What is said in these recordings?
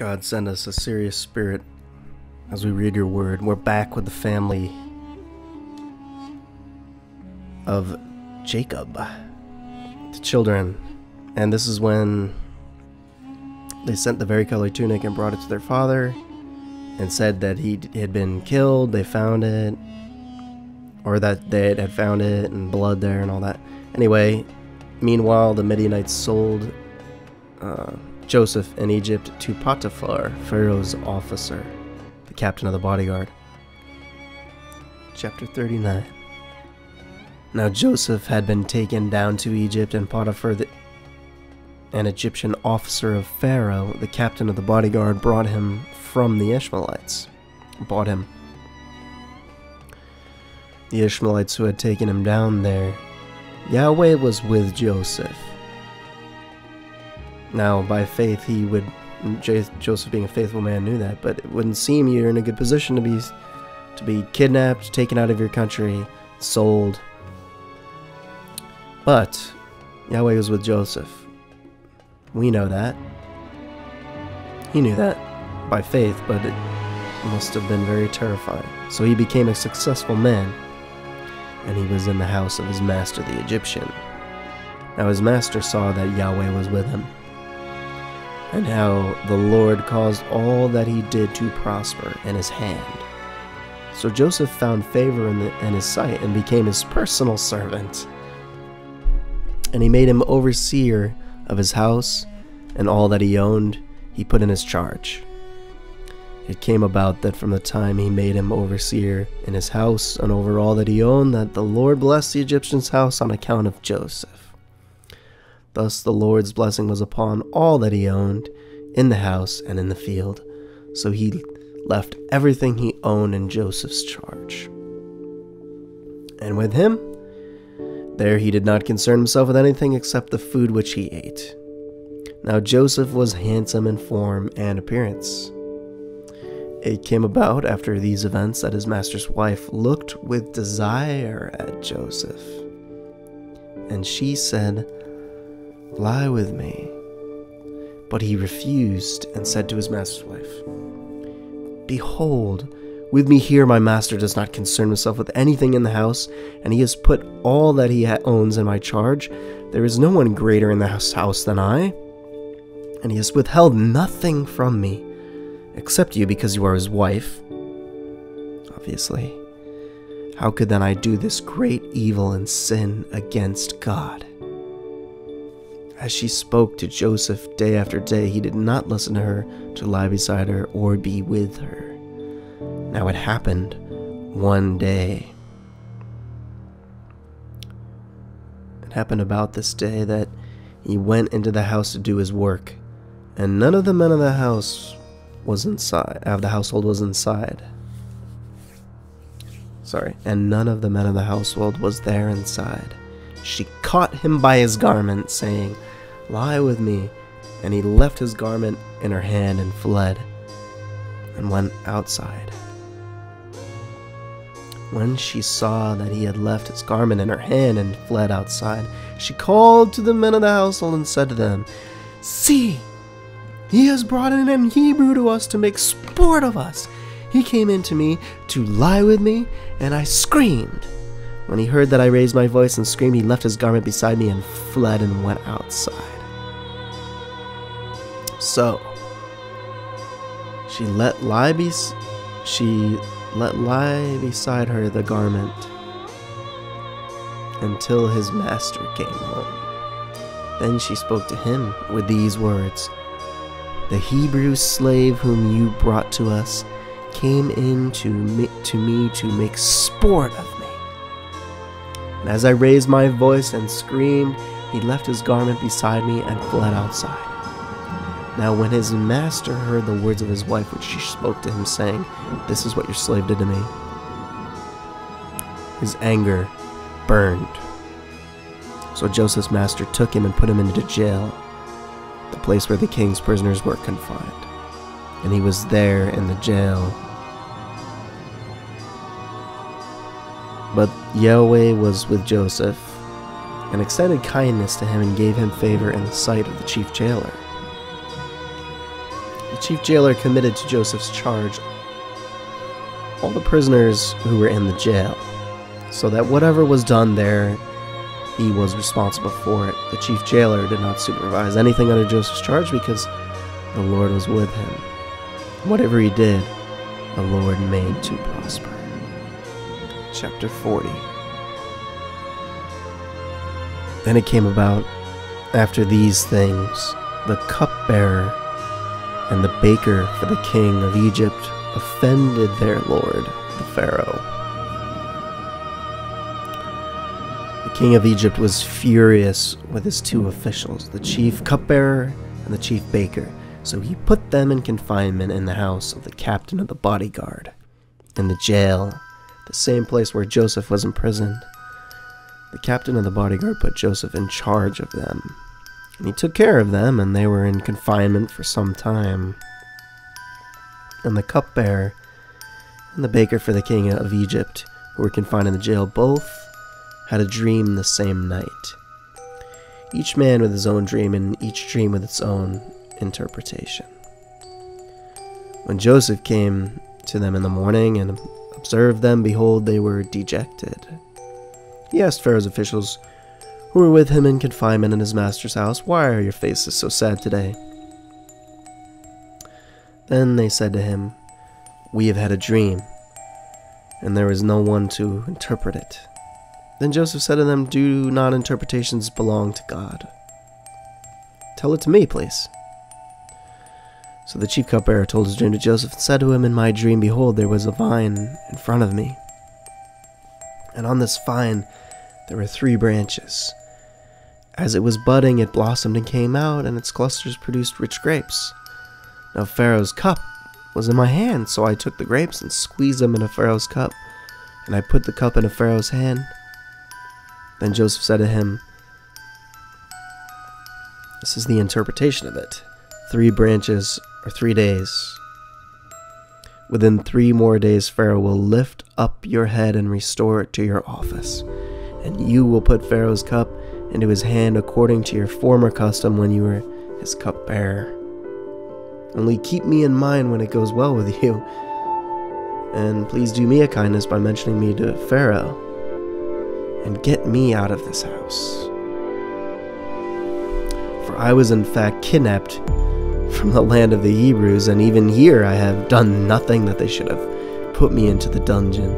God, send us a serious spirit as we read your word. We're back with the family of Jacob, the children. And this is when they sent the varicolored tunic and brought it to their father and said that he had been killed. They found it, or that they had found it and blood there and all that. Anyway, meanwhile, the Midianites sold Joseph in Egypt to Potiphar, Pharaoh's officer, the captain of the bodyguard. Chapter 39. Now Joseph had been taken down to Egypt, and Potiphar, an Egyptian officer of Pharaoh, the captain of the bodyguard, brought him from the Ishmaelites. Bought him. The Ishmaelites who had taken him down there. Yahweh was with Joseph. Now, by faith, Joseph being a faithful man knew that, but it wouldn't seem you're in a good position to be kidnapped, taken out of your country, sold. But Yahweh was with Joseph. We know that. He knew that by faith, but it must have been very terrifying. So he became a successful man, and he was in the house of his master, the Egyptian. Now his master saw that Yahweh was with him, and how the Lord caused all that he did to prosper in his hand. So Joseph found favor in his sight and became his personal servant. And he made him overseer of his house, and all that he owned he put in his charge. It came about that from the time he made him overseer in his house and over all that he owned, that the Lord blessed the Egyptian's house on account of Joseph. Thus the Lord's blessing was upon all that he owned, in the house and in the field. So he left everything he owned in Joseph's charge. And with him, there he did not concern himself with anything except the food which he ate. Now Joseph was handsome in form and appearance. It came about after these events that his master's wife looked with desire at Joseph. And she said, "Lie with me." But he refused and said to his master's wife, "Behold, with me here my master does not concern himself with anything in the house, and he has put all that he owns in my charge. There is no one greater in the house than I, and he has withheld nothing from me, except you, because you are his wife." Obviously. How could then I do this great evil and sin against God? As she spoke to Joseph day after day, he did not listen to her, to lie beside her, or be with her. Now it happened one day. It happened about this day that he went into the house to do his work, and none of the men of the house was inside, of the household was inside. And none of the men of the household was there inside. She caught him by his garment, saying, "Lie with me." And he left his garment in her hand and fled, and went outside. When she saw that he had left his garment in her hand and fled outside, she called to the men of the household and said to them, "See, he has brought in an Hebrew to us to make sport of us. He came in to me to lie with me, and I screamed. When he heard that I raised my voice and screamed, he left his garment beside me and fled and went outside." So she let lie beside her the garment until his master came home. Then she spoke to him with these words, "The Hebrew slave whom you brought to us came in to me to make sport of me. And as I raised my voice and screamed, he left his garment beside me and fled outside." Now when his master heard the words of his wife, which she spoke to him, saying, "This is what your slave did to me," his anger burned. So Joseph's master took him and put him into jail, the place where the king's prisoners were confined. And he was there in the jail. But Yahweh was with Joseph, and extended kindness to him, and gave him favor in the sight of the chief jailer. The chief jailer committed to Joseph's charge all the prisoners who were in the jail, so that whatever was done there, he was responsible for it. The chief jailer did not supervise anything under Joseph's charge because the Lord was with him. Whatever he did, the Lord made to prosper. Chapter 40. Then it came about, after these things, the cupbearer and the baker for the king of Egypt offended their lord, the Pharaoh. The king of Egypt was furious with his two officials, the chief cupbearer and the chief baker, so he put them in confinement in the house of the captain of the bodyguard, in the jail, the same place where Joseph was imprisoned. The captain of the bodyguard put Joseph in charge of them, and he took care of them, and they were in confinement for some time. And the cupbearer and the baker for the king of Egypt, who were confined in the jail, both had a dream the same night, each man with his own dream, and each dream with its own interpretation. When Joseph came to them in the morning and observed them, behold, they were dejected. He asked Pharaoh's officials who were with him in confinement in his master's house, "Why are your faces so sad today?" Then they said to him, "We have had a dream, and there is no one to interpret it." Then Joseph said to them, "Do not interpretations belong to God? Tell it to me, please." So the chief cupbearer told his dream to Joseph and said to him, "In my dream, behold, there was a vine in front of me. And on this vine there were 3 branches. As it was budding, it blossomed and came out, and its clusters produced rich grapes. Now Pharaoh's cup was in my hand, so I took the grapes and squeezed them into Pharaoh's cup, and I put the cup into Pharaoh's hand." Then Joseph said to him, this is the interpretation of it, 3 branches are 3 days. Within 3 more days Pharaoh will lift up your head and restore it to your office, and you will put Pharaoh's cup into his hand according to your former custom when you were his cupbearer. Only keep me in mind when it goes well with you, and please do me a kindness by mentioning me to Pharaoh, and get me out of this house. For I was in fact kidnapped from the land of the Hebrews, and even here I have done nothing that they should have put me into the dungeon."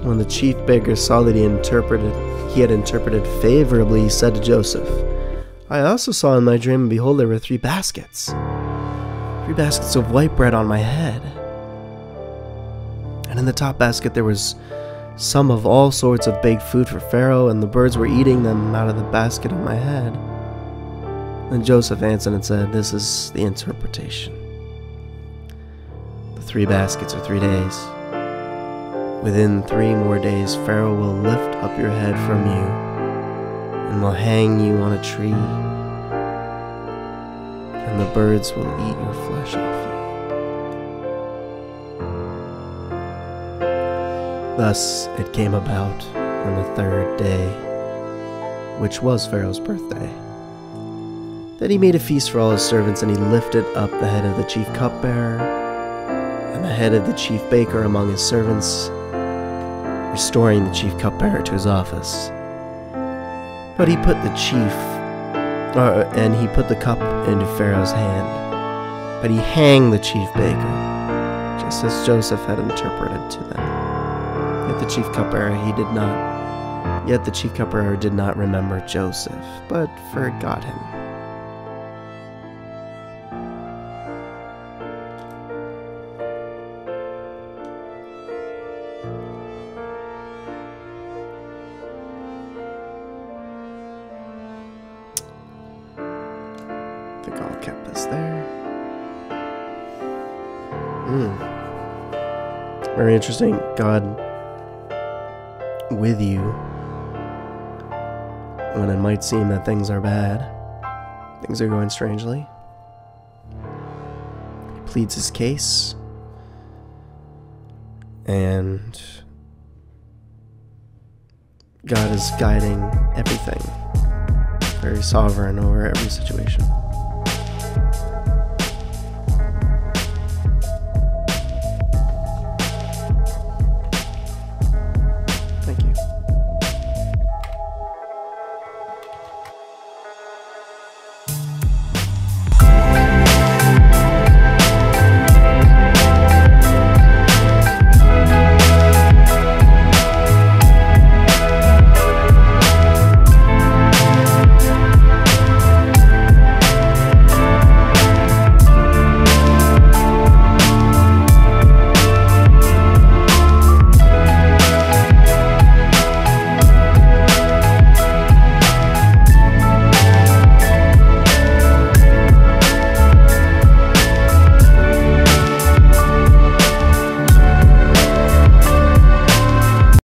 When the chief baker saw that he had interpreted favorably, he said to Joseph, "I also saw in my dream, and behold, there were 3 baskets. 3 baskets of white bread on my head. And in the top basket there was some of all sorts of baked food for Pharaoh, and the birds were eating them out of the basket on my head." Then Joseph answered and said, "This is the interpretation. The 3 baskets are 3 days. Within 3 more days Pharaoh will lift up your head from you, and will hang you on a tree, and the birds will eat your flesh off you." Thus it came about on the 3rd day, which was Pharaoh's birthday, that he made a feast for all his servants, and he lifted up the head of the chief cupbearer and the head of the chief baker among his servants, restoring the chief cupbearer to his office. But he put the cup into Pharaoh's hand. But he hanged the chief baker, just as Joseph had interpreted to them. Yet the chief cupbearer did not remember Joseph, but forgot him. I think I'll keep this there. Very interesting. God with you when it might seem that things are bad, things are going strangely. He pleads his case, and God is guiding everything very sovereign over every situation.